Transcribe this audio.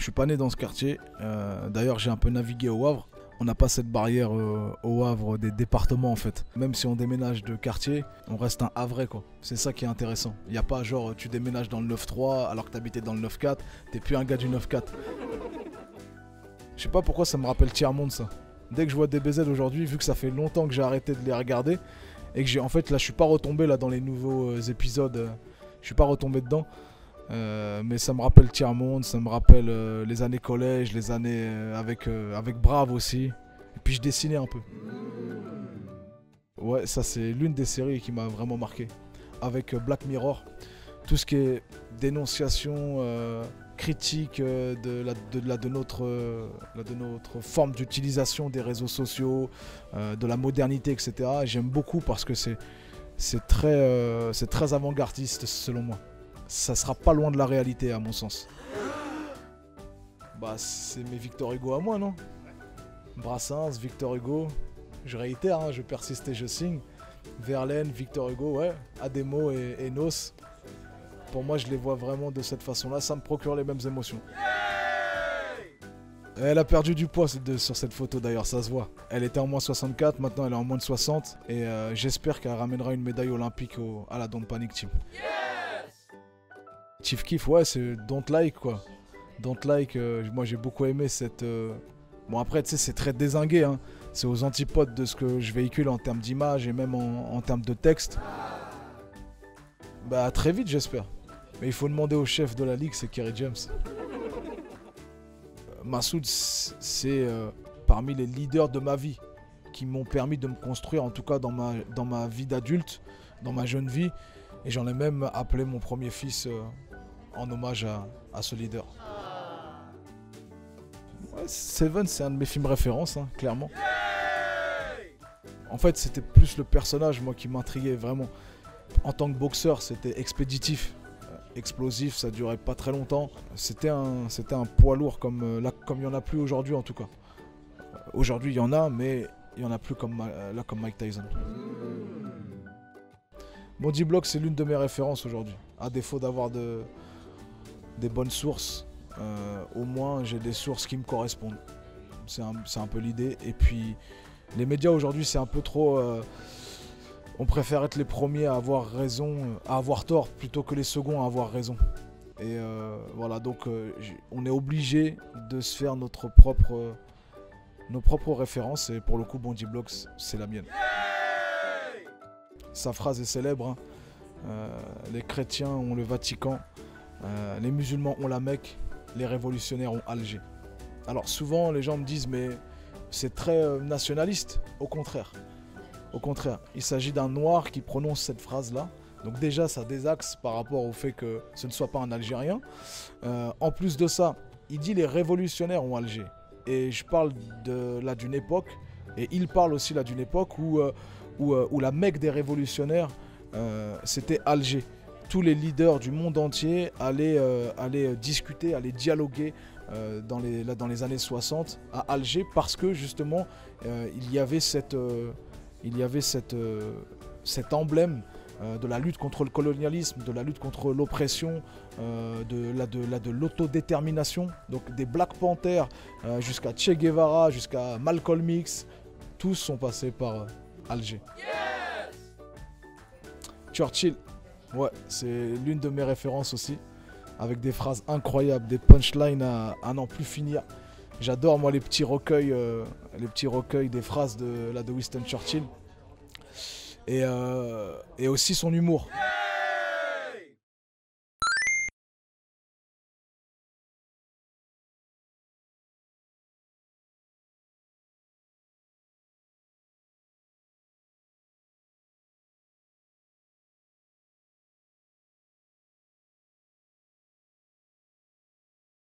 Je suis pas né dans ce quartier. D'ailleurs, j'ai un peu navigué au Havre. On n'a pas cette barrière au Havre des départements en fait. Même si on déménage de quartier, on reste un Havrais quoi. C'est ça qui est intéressant. Il n'y a pas genre tu déménages dans le 9-3 alors que tu habitais dans le 9-4. T'es plus un gars du 9-4. Je sais pas pourquoi ça me rappelle Tiers-Monde ça. Dès que je vois DBZ aujourd'hui, vu que ça fait longtemps que j'ai arrêté de les regarder et que j'ai en fait là je suis pas retombé là dans les nouveaux épisodes, je suis pas retombé dedans. Mais ça me rappelle Tiers-Monde, ça me rappelle les années collège, les années avec Brave aussi. Et puis je dessinais un peu. Ouais, ça c'est l'une des séries qui m'a vraiment marqué. Avec Black Mirror, tout ce qui est dénonciation, critique de notre forme d'utilisation des réseaux sociaux, de la modernité, etc. J'aime beaucoup parce que c'est très avant-gardiste selon moi. Ça sera pas loin de la réalité à mon sens. Bah c'est mes Victor Hugo à moi non? Brassens, Victor Hugo, je réitère, hein, je persiste et je signe. Verlaine, Victor Hugo, ouais, Ademo et Nos. Pour moi je les vois vraiment de cette façon-là, ça me procure les mêmes émotions. Elle a perdu du poids sur cette photo d'ailleurs, ça se voit. Elle était en moins 64, maintenant elle est en moins de 60. Et j'espère qu'elle ramènera une médaille olympique à la Don't Panic Team. Chief Keef, ouais, c'est Don't Like quoi. Don't Like, moi j'ai beaucoup aimé cette. Bon, après, tu sais, c'est très dézingué, hein. C'est aux antipodes de ce que je véhicule en termes d'image et même en termes de texte. Bah, très vite, j'espère. Mais il faut demander au chef de la ligue, c'est Kerry James. Massoud, c'est parmi les leaders de ma vie qui m'ont permis de me construire, en tout cas dans ma vie d'adulte, dans ma jeune vie. Et j'en ai même appelé mon premier fils en hommage à ce leader. Ouais, Seven, c'est un de mes films références, hein, clairement. En fait, c'était plus le personnage, moi, qui m'intriguait vraiment. En tant que boxeur, c'était expéditif, explosif, ça durait pas très longtemps. C'était un poids lourd comme il n'y en a plus aujourd'hui, en tout cas. Aujourd'hui, il y en a, mais il n'y en a plus comme Mike Tyson. Body Block, c'est l'une de mes références aujourd'hui. À défaut d'avoir des bonnes sources, au moins j'ai des sources qui me correspondent. C'est un peu l'idée. Et puis les médias aujourd'hui, c'est un peu trop. On préfère être les premiers à avoir raison, à avoir tort, plutôt que les seconds à avoir raison. Et voilà, donc on est obligé de se faire nos propres références. Et pour le coup, Body Block, c'est la mienne. Sa phrase est célèbre, hein. Les chrétiens ont le Vatican, les musulmans ont la Mecque, les révolutionnaires ont Alger. Alors souvent les gens me disent mais c'est très nationaliste. Au contraire, il s'agit d'un noir qui prononce cette phrase-là. Donc déjà ça désaxe par rapport au fait que ce ne soit pas un Algérien. En plus de ça, il dit les révolutionnaires ont Alger. Et je parle d'une époque, et il parle aussi là d'une époque où la Mecque des révolutionnaires, c'était Alger. Tous les leaders du monde entier allaient discuter, allaient dialoguer dans les années 60 à Alger parce que justement il y avait cet emblème de la lutte contre le colonialisme, de la lutte contre l'oppression, de l'autodétermination. Donc des Black Panthers jusqu'à Che Guevara, jusqu'à Malcolm X, tous sont passés par Alger. Yes! Churchill, ouais, c'est l'une de mes références aussi, avec des phrases incroyables, des punchlines à n'en plus finir. J'adore moi les petits recueils des phrases de Winston Churchill et aussi son humour.